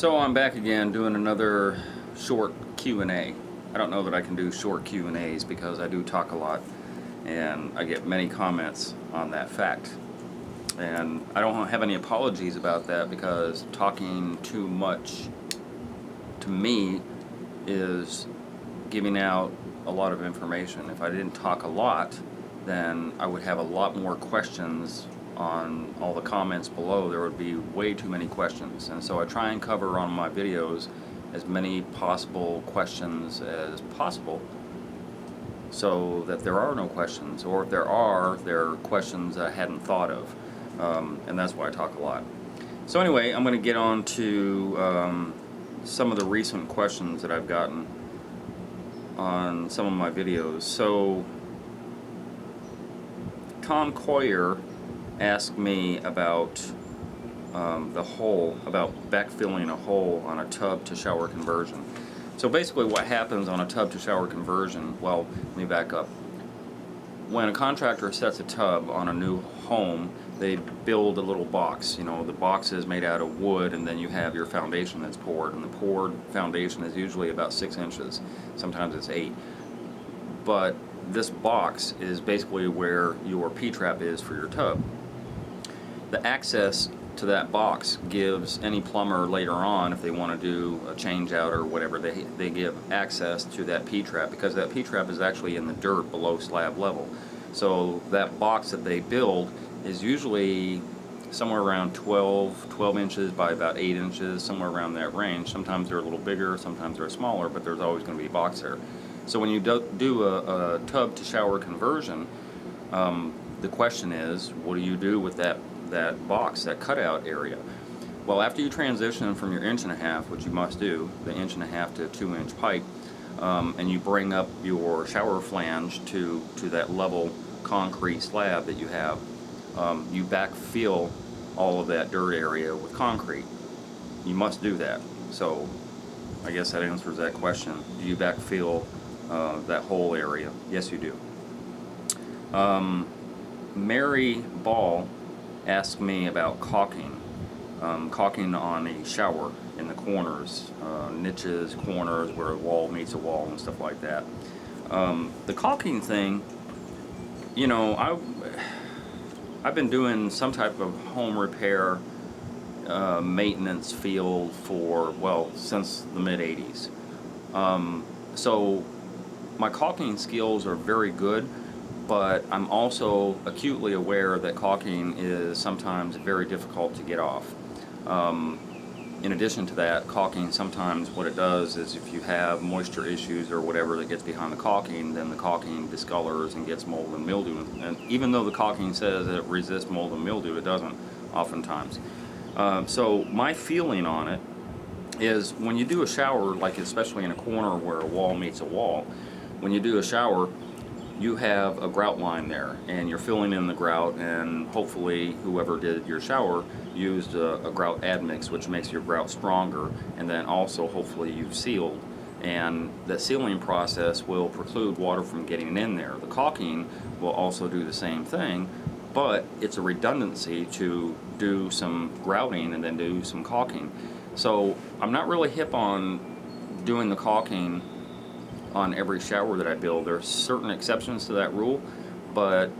So I'm back again doing another short Q&A. I don't know that I can do short Q&As because I do talk a lot and I get many comments on that fact. And I don't have any apologies about that because talking too much to me is giving out a lot of information. If I didn't talk a lot, then I would have a lot more questions on all the comments below. There would be way too many questions, and so I try and cover on my videos as many possible questions as possible so that there are no questions, or if there are, they're questions I hadn't thought of, and that's why I talk a lot. So anyway, I'm going to get on to some of the recent questions that I've gotten on some of my videos. So Tom Coyer asked me about the hole, about backfilling a hole on a tub to shower conversion. So basically what happens on a tub to shower conversion, well, let me back up. When a contractor sets a tub on a new home, they build a little box. You know, the box is made out of wood, and then you have your foundation that's poured, and the poured foundation is usually about 6 inches. Sometimes it's 8. But this box is basically where your P-trap is for your tub. The access to that box gives any plumber later on, if they want to do a change out or whatever, they give access to that P-trap, because that P-trap is actually in the dirt below slab level. So that box that they build is usually somewhere around 12 inches by about 8 inches, somewhere around that range. Sometimes they're a little bigger, sometimes they're smaller, but there's always going to be a box there. So when you do a tub to shower conversion, the question is, what do you do with that box, that cutout area? Well, after you transition from your 1.5 inch, which you must do, the 1.5 inch to 2 inch pipe, and you bring up your shower flange to that level concrete slab that you have, you backfill all of that dirt area with concrete. You must do that. So I guess that answers that question. Do you backfill that whole area? Yes, you do. Mary Ball asked me about caulking. Caulking on a shower in the corners, niches, corners where a wall meets a wall and stuff like that. The caulking thing, you know, I've been doing some type of home repair maintenance field for, well, since the mid-80s. So my caulking skills are very good, but I'm also acutely aware that caulking is sometimes very difficult to get off. In addition to that, caulking, sometimes what it does is if you have moisture issues or whatever that gets behind the caulking, then the caulking discolors and gets mold and mildew. And even though the caulking says that it resists mold and mildew, it doesn't oftentimes. So my feeling on it is, when you do a shower, like especially in a corner where a wall meets a wall, when you do a shower, you have a grout line there, and you're filling in the grout, and hopefully whoever did your shower used a grout admix, which makes your grout stronger, and then also hopefully you've sealed, and the sealing process will preclude water from getting in there. The caulking will also do the same thing, but it's a redundancy to do some grouting and then do some caulking. So I'm not really hip on doing the caulking on every shower that I build. There are certain exceptions to that rule, but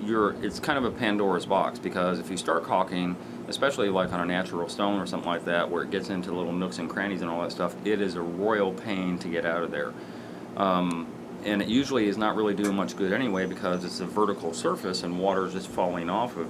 it's kind of a Pandora's box, because if you start caulking, especially like on a natural stone or something like that, where it gets into little nooks and crannies and all that stuff, it is a royal pain to get out of there. And it usually is not really doing much good anyway, because it's a vertical surface and water is just falling off of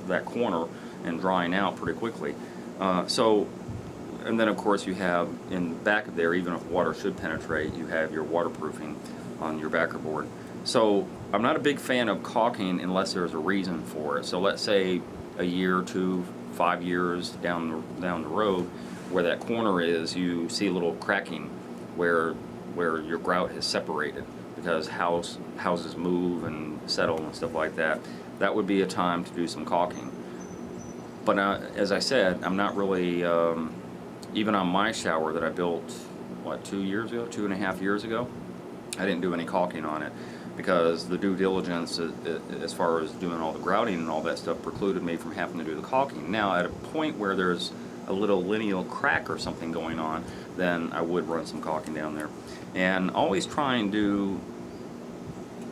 that corner and drying out pretty quickly. And then of course you have in back of there, even if water should penetrate, you have your waterproofing on your backer board. So I'm not a big fan of caulking unless there's a reason for it. So let's say a year, 2, 5 years down the road, where that corner is, you see a little cracking where your grout has separated because houses move and settle and stuff like that. That would be a time to do some caulking. But as I said, I'm not really, even on my shower that I built, what, 2 years ago, 2.5 years ago, I didn't do any caulking on it, because the due diligence as far as doing all the grouting and all that stuff precluded me from having to do the caulking. Now, at a point where there's a little lineal crack or something going on, then I would run some caulking down there. And always try and do,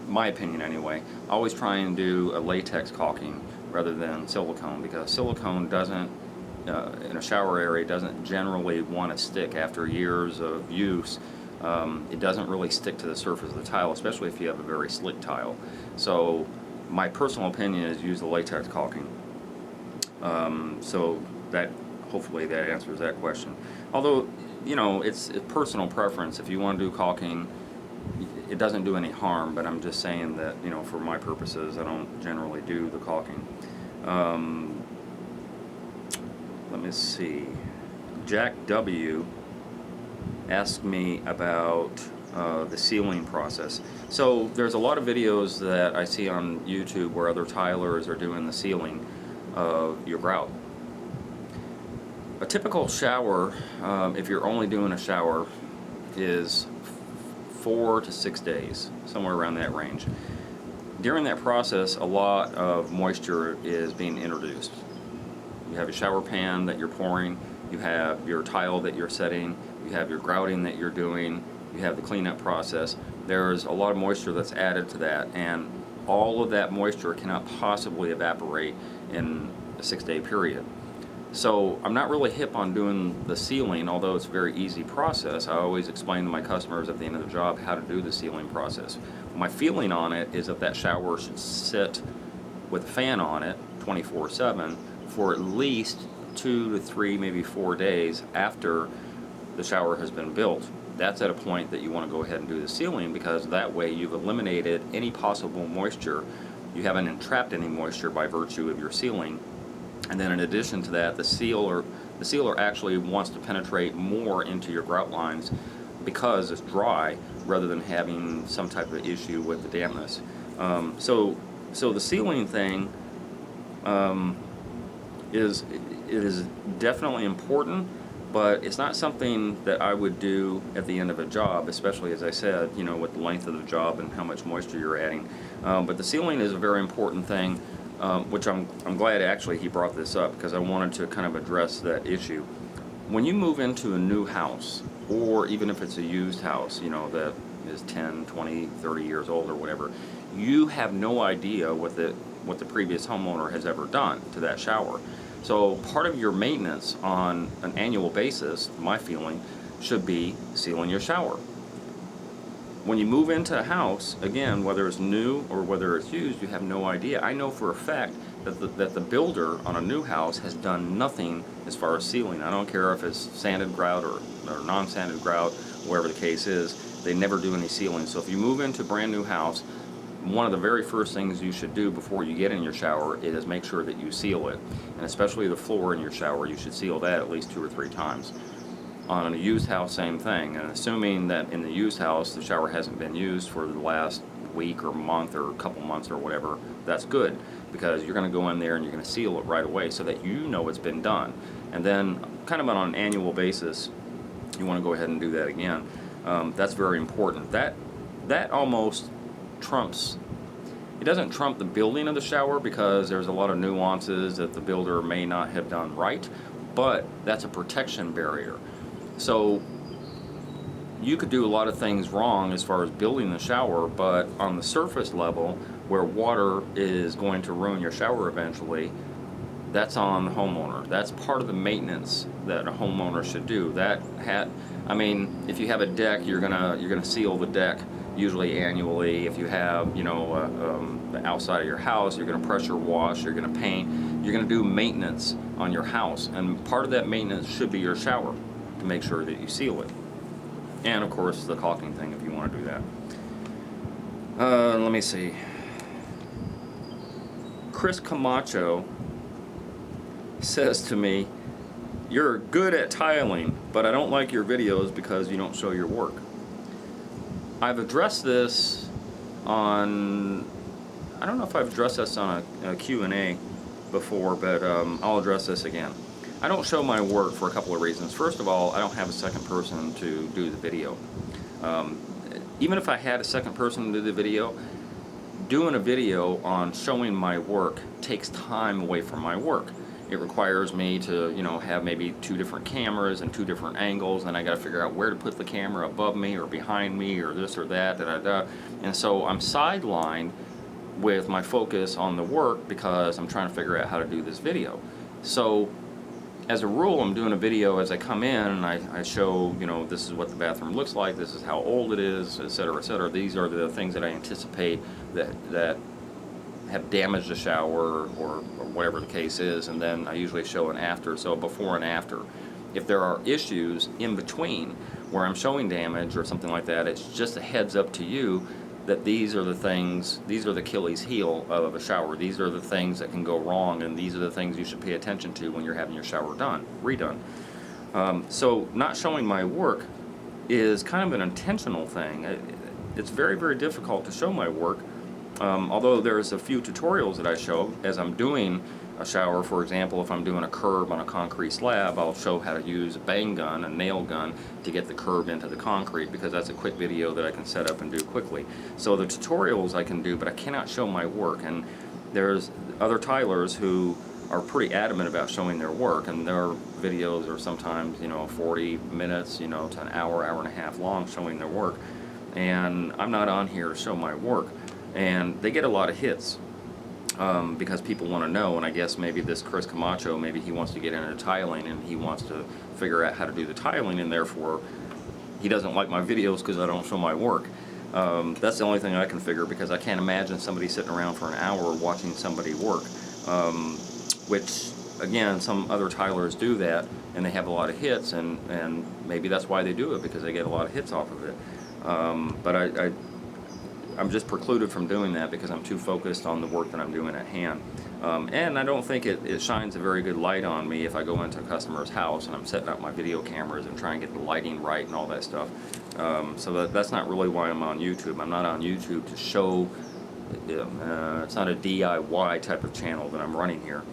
my opinion anyway, always try and do a latex caulking rather than silicone, because silicone doesn't, in a shower area, doesn't generally want to stick after years of use. It doesn't really stick to the surface of the tile, especially if you have a very slick tile. So my personal opinion is use the latex caulking. So that, hopefully that answers that question. Although, you know, it's personal preference. If you want to do caulking, it doesn't do any harm, but I'm just saying that, you know, for my purposes, I don't generally do the caulking. Let me see. Jack W. asked me about the sealing process. So there's a lot of videos that I see on YouTube where other tilers are doing the sealing of your grout. A typical shower, if you're only doing a shower, is 4 to 6 days, somewhere around that range. During that process, a lot of moisture is being introduced. You have a shower pan that you're pouring, you have your tile that you're setting, you have your grouting that you're doing, you have the cleanup process. There's a lot of moisture that's added to that, and all of that moisture cannot possibly evaporate in a 6-day period. So I'm not really hip on doing the sealing, although it's a very easy process. I always explain to my customers at the end of the job how to do the sealing process. My feeling on it is that that shower should sit with a fan on it 24/7 for at least 2 to 3, maybe 4 days after the shower has been built. That's at a point that you want to go ahead and do the sealing, because that way you've eliminated any possible moisture. You haven't entrapped any moisture by virtue of your sealing. And then in addition to that, the sealer actually wants to penetrate more into your grout lines because it's dry, rather than having some type of issue with the dampness. So the sealing thing is definitely important, but it's not something that I would do at the end of a job, especially, as I said, you know, with the length of the job and how much moisture you're adding. But the sealing is a very important thing. Which I'm glad actually he brought this up, because I wanted to kind of address that issue. When you move into a new house, or even if it's a used house, you know, that is 10, 20, 30 years old or whatever, you have no idea what the previous homeowner has ever done to that shower. So part of your maintenance on an annual basis, my feeling, should be sealing your shower. When you move into a house, again, whether it's new or whether it's used, you have no idea. I know for a fact that the builder on a new house has done nothing as far as sealing. I don't care if it's sanded grout or non-sanded grout, whatever the case is, they never do any sealing. So if you move into a brand new house, one of the very first things you should do before you get in your shower is make sure that you seal it. And especially the floor in your shower, you should seal that at least 2 or 3 times. On a used house, same thing. And assuming that in the used house the shower hasn't been used for the last week or month or a couple months or whatever, that's good, because you're going to go in there and you're going to seal it right away so that you know it's been done. And then kind of on an annual basis, you want to go ahead and do that again. That's very important. That almost trumps, it doesn't trump the building of the shower, because there's a lot of nuances that the builder may not have done right, but that's a protection barrier. So you could do a lot of things wrong as far as building the shower, but on the surface level, where water is going to ruin your shower eventually, that's on the homeowner. That's part of the maintenance that a homeowner should do. I mean, if you have a deck, you're gonna seal the deck usually annually. If you have, you know, the outside of your house, you're gonna pressure wash, you're gonna paint, you're gonna do maintenance on your house, and part of that maintenance should be your shower, to make sure that you seal it. And of course the caulking thing, if you want to do that. Let me see. Chris Camacho says to me, "You're good at tiling, but I don't like your videos because you don't show your work." I've addressed this on, I don't know if I've addressed this on a Q&A before, but I'll address this again. I don't show my work for a couple of reasons. First of all, I don't have a second person to do the video. Even if I had a second person to do the video, doing a video on showing my work takes time away from my work. It requires me to, you know, have maybe 2 different cameras and 2 different angles, and I got to figure out where to put the camera, above me or behind me or this or that, and so I'm sidelined with my focus on the work because I'm trying to figure out how to do this video. So as a rule, I'm doing a video as I come in, and I show, you know, this is what the bathroom looks like, this is how old it is, etc., etc. These are the things that I anticipate that have damaged the shower or whatever the case is, and then I usually show an after, so before and after. If there are issues in between where I'm showing damage or something like that, it's just a heads up to you that these are the things, these are the Achilles heel of a shower. These are the things that can go wrong, and these are the things you should pay attention to when you're having your shower redone. So not showing my work is kind of an intentional thing. It's very, very difficult to show my work. Although there's a few tutorials that I show as I'm doing a shower. For example, if I'm doing a curb on a concrete slab, I'll show how to use a bang gun, a nail gun, to get the curb into the concrete, because that's a quick video that I can set up and do quickly. So the tutorials I can do, but I cannot show my work. And there's other tilers who are pretty adamant about showing their work, and their videos are sometimes, you know, 40 minutes, you know, to an hour, hour and a half long showing their work. And I'm not on here to show my work. And they get a lot of hits because people want to know, and I guess maybe this Chris Camacho, maybe he wants to get into tiling and he wants to figure out how to do the tiling, and therefore he doesn't like my videos because I don't show my work. That's the only thing I can figure, because I can't imagine somebody sitting around for an hour watching somebody work, which again, some other tilers do that and they have a lot of hits, and maybe that's why they do it, because they get a lot of hits off of it. But I'm just precluded from doing that because I'm too focused on the work that I'm doing at hand. And I don't think it shines a very good light on me if I go into a customer's house and I'm setting up my video cameras and trying to get the lighting right and all that stuff. So that's not really why I'm on YouTube. I'm not on YouTube to show, it's not a DIY type of channel that I'm running here.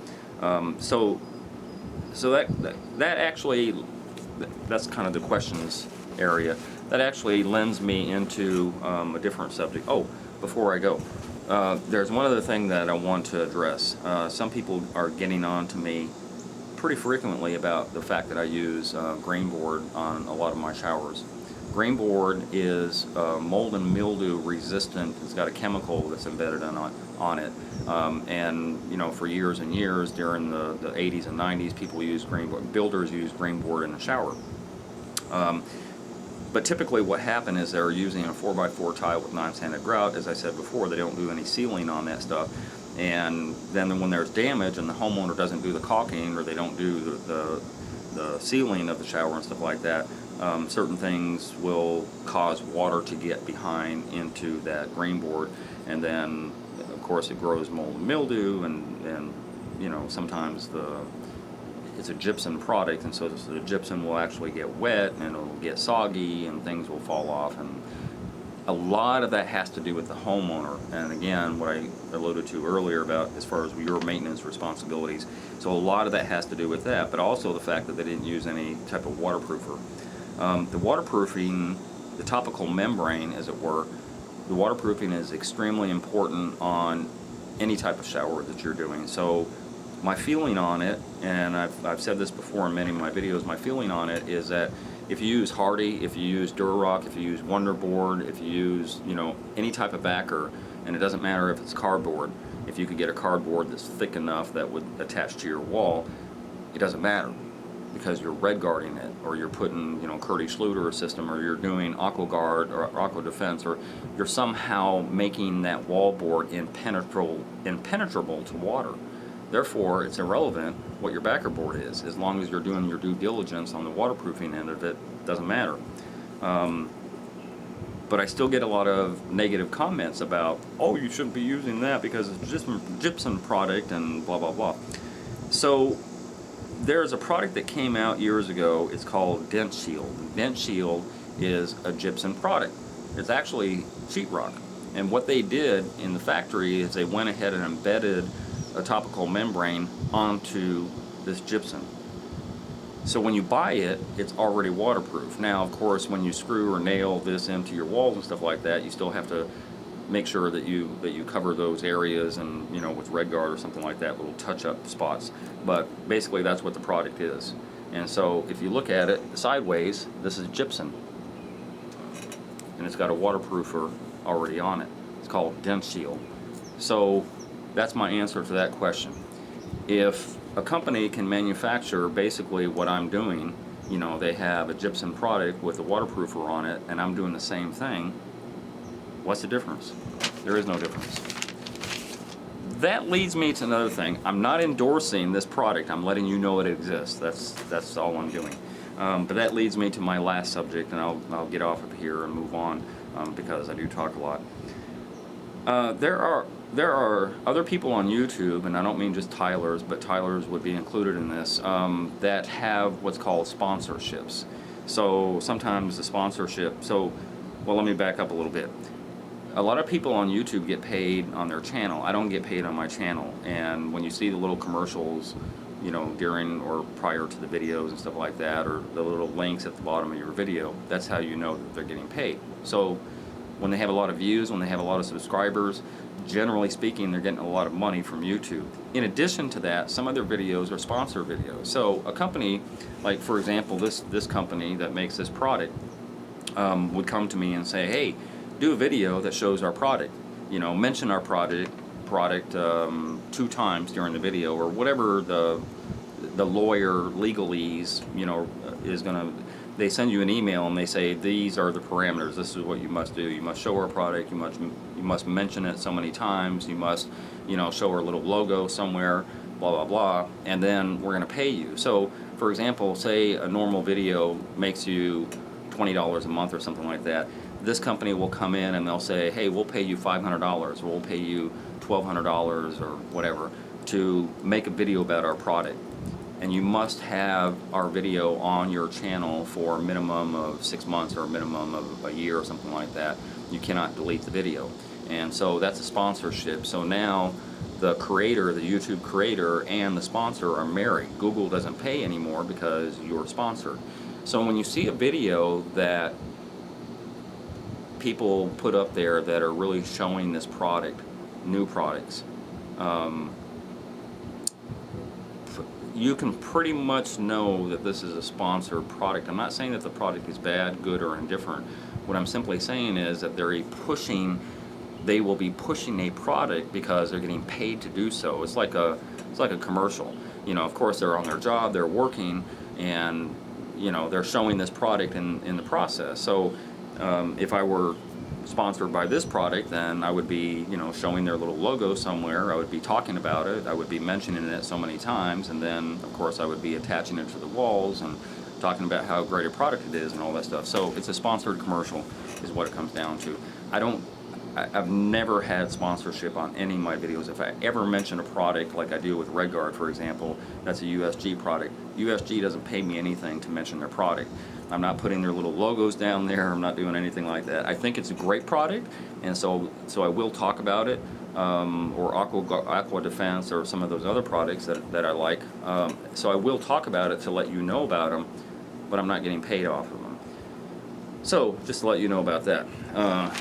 So that actually, that's kind of the questions area. That actually lends me into a different subject. Oh, before I go, there's one other thing that I want to address. Some people are getting on to me pretty frequently about the fact that I use grain board on a lot of my showers. Grain board is mold and mildew resistant. It's got a chemical that's embedded on it. And you know, for years and years during the 80s and 90s, people used grain board. Builders used grain board in the shower. But typically what happened is they're using a 4x4 tile with non-sanded grout. As I said before, they don't do any sealing on that stuff. And then when there's damage and the homeowner doesn't do the caulking, or they don't do the sealing of the shower and stuff like that, certain things will cause water to get behind into that grain board. And then, of course, it grows mold and mildew, and you know, sometimes it's a gypsum product, and so the gypsum will actually get wet and it'll get soggy and things will fall off, and a lot of that has to do with the homeowner. And again, what I alluded to earlier about as far as your maintenance responsibilities, so a lot of that has to do with that, but also the fact that they didn't use any type of waterproofer. The waterproofing, the topical membrane as it were, the waterproofing is extremely important on any type of shower that you're doing. So my feeling on it, and I've said this before in many of my videos, my feeling on it is that if you use Hardy, if you use Durarock, if you use Wonderboard, if you use, you know, any type of backer, and it doesn't matter if it's cardboard, if you could get a cardboard that's thick enough that would attach to your wall, it doesn't matter, because you're red guarding it, or you're putting, you know, Curdy Schluter system, or you're doing AquaGuard or Aqua Defense, or you're somehow making that wall board impenetrable to water. Therefore, it's irrelevant what your backer board is. As long as you're doing your due diligence on the waterproofing end of it, doesn't matter. But I still get a lot of negative comments about, oh, you shouldn't be using that because it's just a gypsum product and blah, blah, blah. So there's a product that came out years ago. It's called Dent Shield. Dent Shield is a gypsum product. It's actually sheetrock. And what they did in the factory is they went ahead and embedded a topical membrane onto this gypsum. So when you buy it, it's already waterproof. Now, of course, when you screw or nail this into your walls and stuff like that, you still have to make sure that you cover those areas, and with Red Guard or something like that, little touch-up spots. But basically, that's what the product is. And so, if you look at it sideways, this is gypsum, and it's got a waterproofer already on it. It's called Dent Shield. So that's my answer to that question. If a company can manufacture basically what I'm doing, they have a gypsum product with a waterproofer on it, and I'm doing the same thing, what's the difference? There is no difference. That leads me to another thing. I'm not endorsing this product. I'm letting you know it exists. That's all I'm doing. But that leads me to my last subject, and I'll get off of here and move on, because I do talk a lot. There are other people on YouTube, and I don't mean just Tylers, but Tylers would be included in this, that have what's called sponsorships. So sometimes the sponsorship, well, let me back up a little bit. A lot of people on YouTube get paid on their channel. I don't get paid on my channel. And when you see the little commercials, during or prior to the videos and stuff like that, or the little links at the bottom of your video, that's how you know that they're getting paid. So when they have a lot of views, when they have a lot of subscribers, generally speaking, they're getting a lot of money from YouTube. In addition to that, some of their videos are sponsor videos. So a company, like for example, this company that makes this product, would come to me and say, hey, do a video that shows our product. Mention our product 2 times during the video, or whatever the lawyer legalese, is gonna. They send you an email and they say, these are the parameters. This is what you must do. You must show our product. You must mention it so many times. You must, show our little logo somewhere. Blah blah blah. And then we're gonna pay you. So, for example, say a normal video makes you $20 a month or something like that. This company will come in and they'll say, hey, we'll pay you $500, or we'll pay you $1,200 or whatever to make a video about our product. And you must have our video on your channel for a minimum of 6 months or a minimum of a year or something like that. You cannot delete the video. And so that's a sponsorship. So now the creator, the YouTube creator, and the sponsor are married. Google doesn't pay anymore because you're sponsored. So when you see a video that people put up there that are really showing this product, new products, you can pretty much know that this is a sponsored product. I'm not saying that the product is bad, good, or indifferent. What I'm simply saying is that they will be pushing a product because they're getting paid to do so. It's like a commercial. Of course they're on their job, they're working, and they're showing this product in the process. So if I were sponsored by this product, then I would be, showing their little logo somewhere. I would be talking about it. I would be mentioning it so many times, and then of course I would be attaching it to the walls and talking about how great a product it is and all that stuff. So it's a sponsored commercial is what it comes down to. I've never had sponsorship on any of my videos. If I ever mention a product like I do with Red Guard, for example, that's a USG product. USG doesn't pay me anything to mention their product. I'm not putting their little logos down there. I'm not doing anything like that. I think it's a great product, and so I will talk about it, or Aqua Defense, or some of those other products that I like. So I will talk about it to let you know about them, but I'm not getting paid off of them. So just to let you know about that.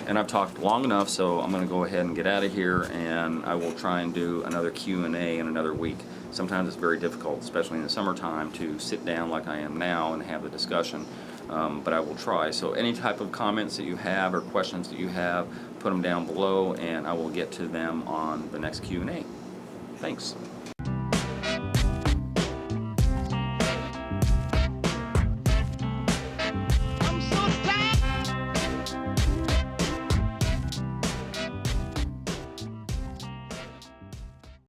And I've talked long enough, so I'm going to go ahead and get out of here, and I will try and do another Q&A in another week. Sometimes it's very difficult, especially in the summertime, to sit down like I am now and have a discussion, but I will try. So any type of comments that you have or questions that you have, put them down below, and I will get to them on the next Q&A. Thanks.